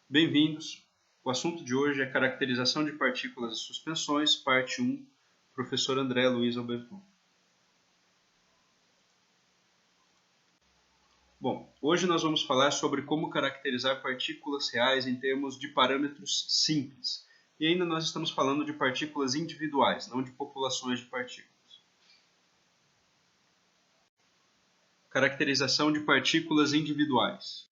Bem-vindos. O assunto de hoje é caracterização de partículas e suspensões, parte 1, professor André Luiz Alberton. Bom, hoje nós vamos falar sobre como caracterizar partículas reais em termos de parâmetros simples. E ainda nós estamos falando de partículas individuais, não de populações de partículas. Caracterização de partículas individuais.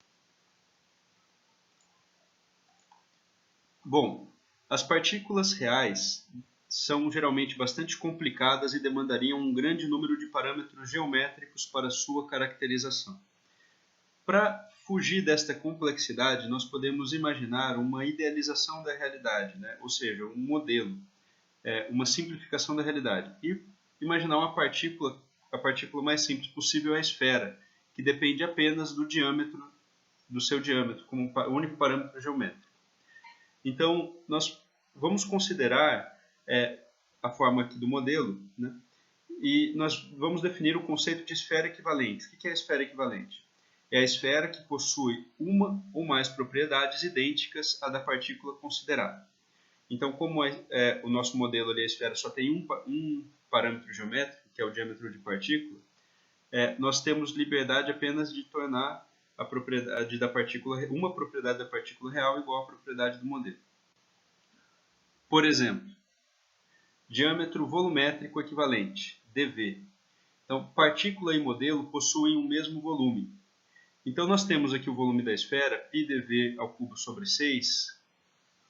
Bom, as partículas reais são geralmente bastante complicadas e demandariam um grande número de parâmetros geométricos para sua caracterização. Para fugir desta complexidade, nós podemos imaginar uma idealização da realidade, né? Ou seja, um modelo, uma simplificação da realidade. E imaginar a partícula mais simples possível é a esfera, que depende apenas do seu diâmetro, como um único parâmetro geométrico. Então, nós vamos considerar a forma aqui do modelo, né? E nós vamos definir o conceito de esfera equivalente. O que é a esfera equivalente? É a esfera que possui uma ou mais propriedades idênticas à da partícula considerada. Então, como o nosso modelo ali, a esfera só tem um parâmetro geométrico, que é o diâmetro de partícula, nós temos liberdade apenas de tornar a propriedade da partícula, uma propriedade da partícula real igual à propriedade do modelo. Por exemplo, diâmetro volumétrico equivalente, dV. Então, partícula e modelo possuem o mesmo volume. Então, nós temos aqui o volume da esfera, πdV ao cubo sobre 6,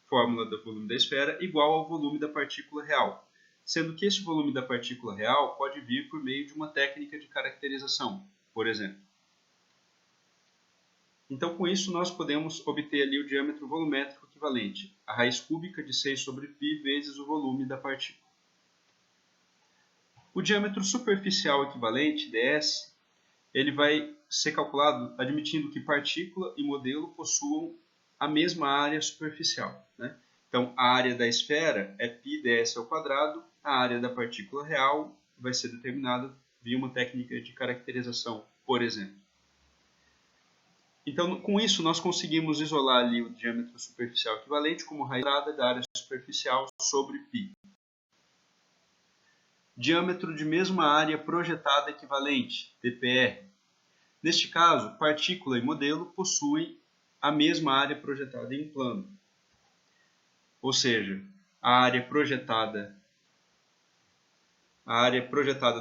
fórmula do volume da esfera, igual ao volume da partícula real, sendo que esse volume da partícula real pode vir por meio de uma técnica de caracterização, por exemplo. Então, com isso, nós podemos obter ali o diâmetro volumétrico equivalente, a raiz cúbica de 6 sobre π vezes o volume da partícula. O diâmetro superficial equivalente, ds, ele vai ser calculado admitindo que partícula e modelo possuam a mesma área superficial, né? Então, a área da esfera é π ds ao quadrado, a área da partícula real vai ser determinada via uma técnica de caracterização, por exemplo. Então, com isso, nós conseguimos isolar ali o diâmetro superficial equivalente como raiz quadrada da área superficial sobre π. Diâmetro de mesma área projetada equivalente, dpr. Neste caso, partícula e modelo possuem a mesma área projetada em um plano. Ou seja, a área projetada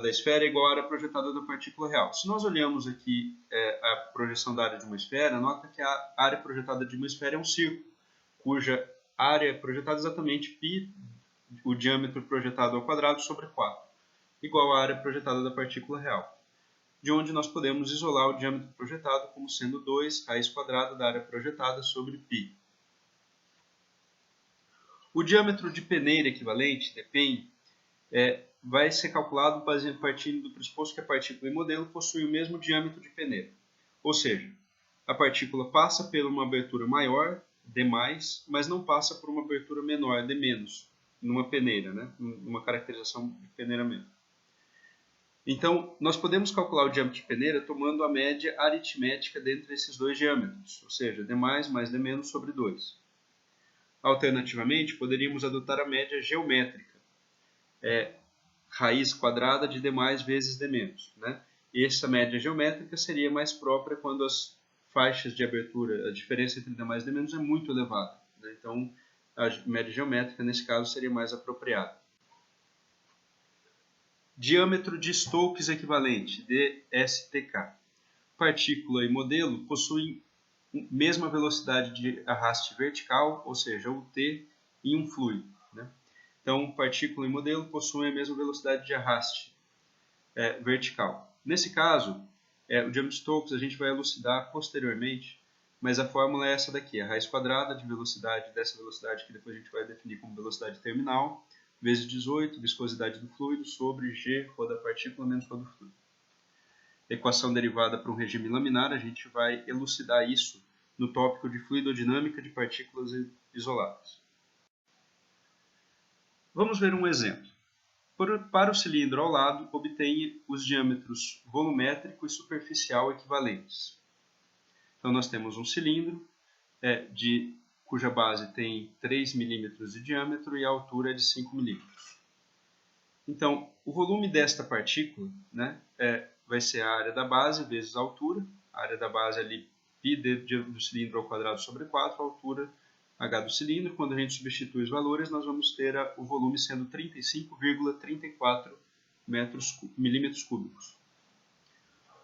da esfera é igual à área projetada da partícula real. Se nós olhamos aqui a projeção da área de uma esfera, nota que a área projetada de uma esfera é um círculo, cuja área projetada é exatamente π, o diâmetro projetado ao quadrado, sobre 4, igual à área projetada da partícula real, de onde nós podemos isolar o diâmetro projetado como sendo 2 raiz quadrada da área projetada sobre π. O diâmetro de peneira equivalente, dpn, vai ser calculado partindo do pressuposto que a partícula e modelo possuem o mesmo diâmetro de peneira. Ou seja, a partícula passa por uma abertura maior, d+, mas não passa por uma abertura menor, d-, numa peneira, né? Numa caracterização de peneiramento. Então, nós podemos calcular o diâmetro de peneira tomando a média aritmética dentre esses dois diâmetros, ou seja, d+, mais d- sobre 2. Alternativamente, poderíamos adotar a média geométrica, raiz quadrada de d+ vezes d-. Né? E essa média geométrica seria mais própria quando as faixas de abertura, a diferença entre d+ e d- é muito elevada. Né? Então, a média geométrica, nesse caso, seria mais apropriada. Diâmetro de Stokes equivalente, dStk. Partícula e modelo possuem mesma velocidade de arraste vertical, ou seja, o t, em um fluido. Né? Então, partícula e modelo possuem a mesma velocidade de arraste vertical. Nesse caso, o diâmetro de Stokes a gente vai elucidar posteriormente, mas a fórmula é essa daqui, a raiz quadrada de velocidade dessa velocidade que depois a gente vai definir como velocidade terminal, vezes 18, viscosidade do fluido, sobre g, ρ da partícula, menos ρ do fluido. Equação derivada para um regime laminar, a gente vai elucidar isso no tópico de fluidodinâmica de partículas isoladas. Vamos ver um exemplo. Para o cilindro ao lado, obtenha os diâmetros volumétrico e superficial equivalentes. Então, nós temos um cilindro de cuja base tem 3 milímetros de diâmetro e a altura é de 5 milímetros. Então, o volume desta partícula, né, vai ser a área da base vezes a altura. A área da base é ali π do cilindro ao quadrado sobre 4, a altura h do cilindro. Quando a gente substitui os valores, nós vamos ter o volume sendo 35,34 milímetros cúbicos.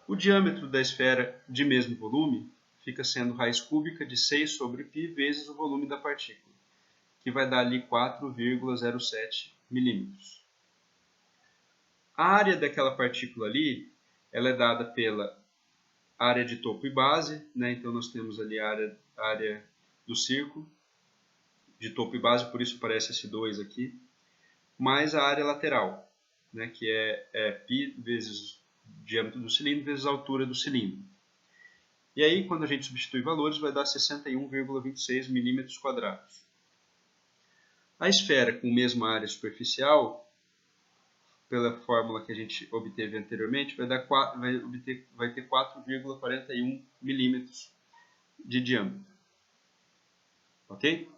O diâmetro da esfera de mesmo volume fica sendo raiz cúbica de 6 sobre π vezes o volume da partícula, que vai dar ali 4,07 milímetros. A área daquela partícula ali, ela é dada pela área de topo e base, né? Então nós temos ali a área do círculo de topo e base, por isso aparece esse 2 aqui, mais a área lateral, né? Que é π vezes o diâmetro do cilindro vezes a altura do cilindro. E aí, quando a gente substitui valores, vai dar 61,26 milímetros quadrados. A esfera com a mesma área superficial, pela fórmula que a gente obteve anteriormente, vai ter 4,41 milímetros de diâmetro. Ok?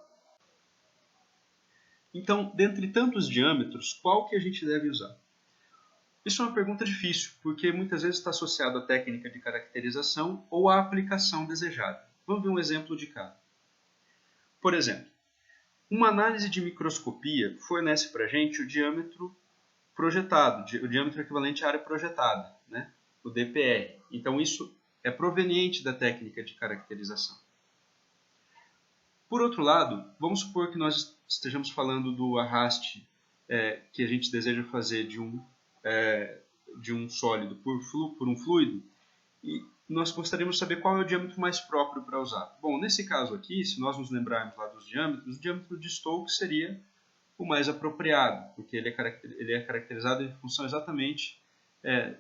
Então, dentre tantos diâmetros, qual que a gente deve usar? Isso é uma pergunta difícil, porque muitas vezes está associado à técnica de caracterização ou à aplicação desejada. Vamos ver um exemplo de cada. Por exemplo, uma análise de microscopia fornece para a gente o diâmetro projetado, o diâmetro equivalente à área projetada, né? O DPR. Então, isso é proveniente da técnica de caracterização. Por outro lado, vamos supor que nós estejamos falando do arraste que a gente deseja fazer de um sólido por um fluido, e nós gostaríamos de saber qual é o diâmetro mais próprio para usar. Bom, nesse caso aqui, se nós nos lembrarmos lá dos diâmetros, o diâmetro de Stokes seria o mais apropriado, porque ele é caracterizado em função exatamente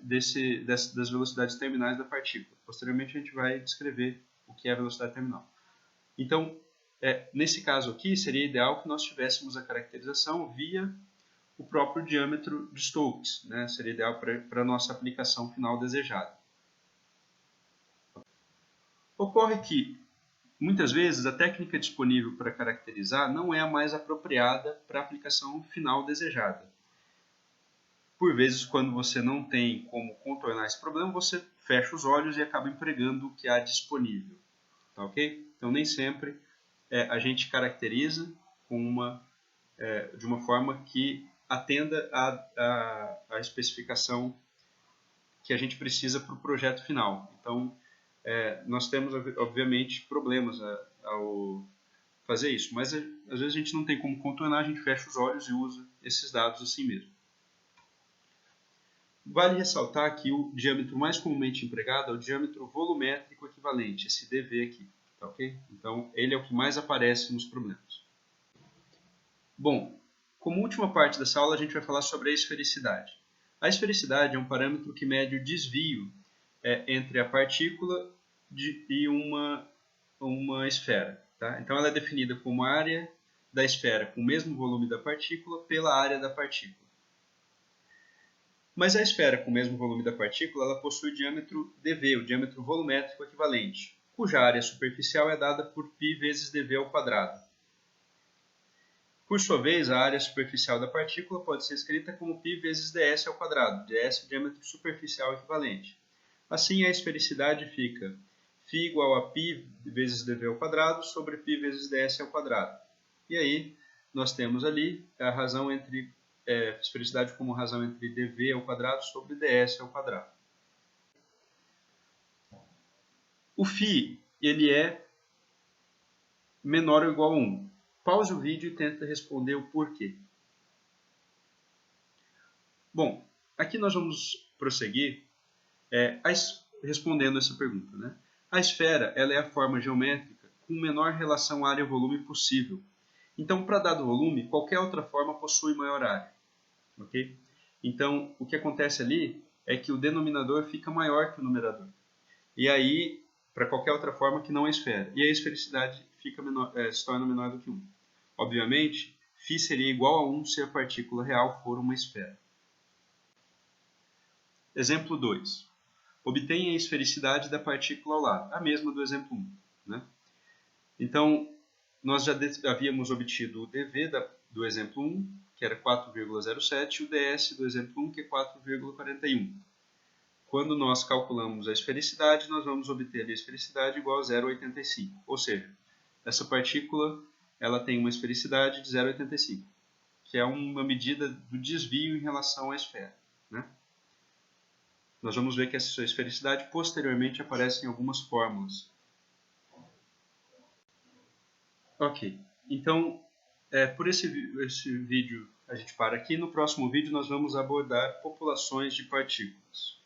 das velocidades terminais da partícula. Posteriormente a gente vai descrever o que é a velocidade terminal. Então, nesse caso aqui, seria ideal que nós tivéssemos a caracterização via o próprio diâmetro de Stokes, né? Seria ideal para a nossa aplicação final desejada. Ocorre que, muitas vezes, a técnica disponível para caracterizar não é a mais apropriada para a aplicação final desejada. Por vezes, quando você não tem como contornar esse problema, você fecha os olhos e acaba empregando o que há disponível. Tá, ok? Então, nem sempre a gente caracteriza de uma forma que atenda à especificação que a gente precisa para o projeto final. Então, nós temos, obviamente, problemas ao fazer isso, mas às vezes a gente não tem como contornar, a gente fecha os olhos e usa esses dados assim mesmo. Vale ressaltar que o diâmetro mais comumente empregado é o diâmetro volumétrico equivalente, esse dV aqui, tá ok? Então, ele é o que mais aparece nos problemas. Bom, como última parte dessa aula, a gente vai falar sobre a esfericidade. A esfericidade é um parâmetro que mede o desvio entre a partícula e uma esfera. Tá? Então, ela é definida como a área da esfera com o mesmo volume da partícula pela área da partícula. Mas a esfera com o mesmo volume da partícula ela possui o diâmetro dV, o diâmetro volumétrico equivalente, cuja área superficial é dada por π vezes dV ao quadrado. Por sua vez, a área superficial da partícula pode ser escrita como π vezes ds ao quadrado, ds é o diâmetro superficial equivalente. Assim, a esfericidade fica φ igual a π vezes dV ao quadrado sobre π vezes ds ao quadrado. E aí, nós temos ali a razão entre esfericidade como razão entre dV ao quadrado sobre ds ao quadrado. O φ ele é menor ou igual a 1. Pause o vídeo e tenta responder o porquê. Bom, aqui nós vamos prosseguir respondendo essa pergunta. Né? A esfera ela é a forma geométrica com menor relação área-volume possível. Então, para dado volume, qualquer outra forma possui maior área. Okay? Então, o que acontece ali é que o denominador fica maior que o numerador. E aí, para qualquer outra forma que não é esfera. E a esfericidade se torna menor do que 1. Obviamente, φ seria igual a 1 se a partícula real for uma esfera. Exemplo 2. Obtenha a esfericidade da partícula ao lado, a mesma do exemplo 1. Né? Então, nós já havíamos obtido o dV do exemplo 1, que era 4,07, e o ds do exemplo 1, que é 4,41. Quando nós calculamos a esfericidade, nós vamos obter a esfericidade igual a 0,85. Ou seja, essa partícula ela tem uma esfericidade de 0,85, que é uma medida do desvio em relação à esfera, né? Nós vamos ver que essa esfericidade posteriormente aparece em algumas fórmulas. Ok, então por esse vídeo a gente para aqui. No próximo vídeo nós vamos abordar populações de partículas.